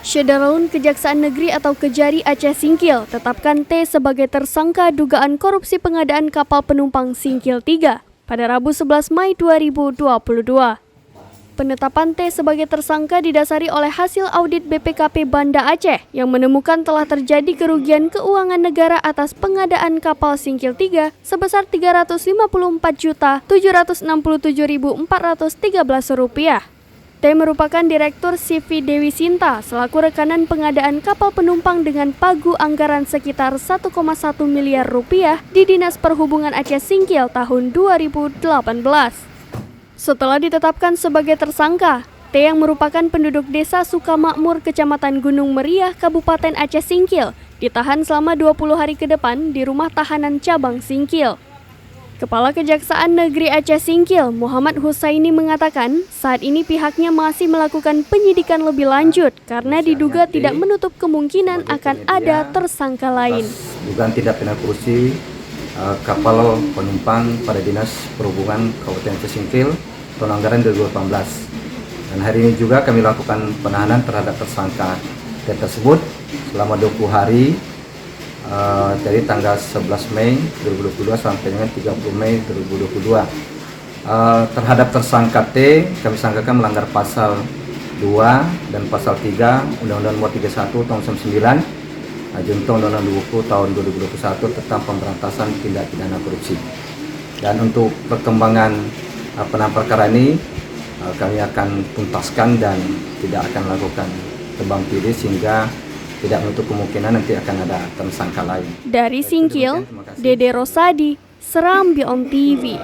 Syederalun Kejaksaan Negeri atau Kejari Aceh Singkil tetapkan T sebagai tersangka dugaan korupsi pengadaan kapal penumpang Singkil 3 pada Rabu 11 Mei 2022. Penetapan T sebagai tersangka didasari oleh hasil audit BPKP Banda Aceh yang menemukan telah terjadi kerugian keuangan negara atas pengadaan kapal Singkil 3 sebesar Rp354.767.413. T merupakan Direktur CV Dewi Sinta selaku rekanan pengadaan kapal penumpang dengan pagu anggaran sekitar 1,1 miliar rupiah di Dinas Perhubungan Aceh Singkil tahun 2018. Setelah ditetapkan sebagai tersangka, T yang merupakan penduduk desa Sukamakmur, Kecamatan Gunung Meriah, Kabupaten Aceh Singkil, ditahan selama 20 hari ke depan di rumah tahanan cabang Singkil. Kepala Kejaksaan Negeri Aceh Singkil, Muhammad Husaini mengatakan saat ini pihaknya masih melakukan penyidikan lebih lanjut karena diduga tidak menutup kemungkinan akan ada tersangka lain. Dugaan tindak pidana korupsi kapal penumpang pada Dinas Perhubungan Kabupaten Aceh Singkil tahun anggaran 2018. Dan hari ini juga kami lakukan penahanan terhadap tersangka T tersebut selama 20 hari dari tanggal 11 Mei 2022 sampai dengan 30 Mei 2022. Terhadap tersangka T, kami sangkakan melanggar pasal 2 dan pasal 3 Undang-Undang Nomor 31 Tahun 1999, Junto Undang-Undang 20 Tahun 2021 tentang pemberantasan tindak pidana korupsi. Dan untuk perkembangan penanganan perkara ini, kami akan tuntaskan dan tidak akan lakukan tebang pilih sehingga tidak menutup kemungkinan nanti akan ada tersangka lain. Dari Singkil, Dede Rosadi, Serambi On TV.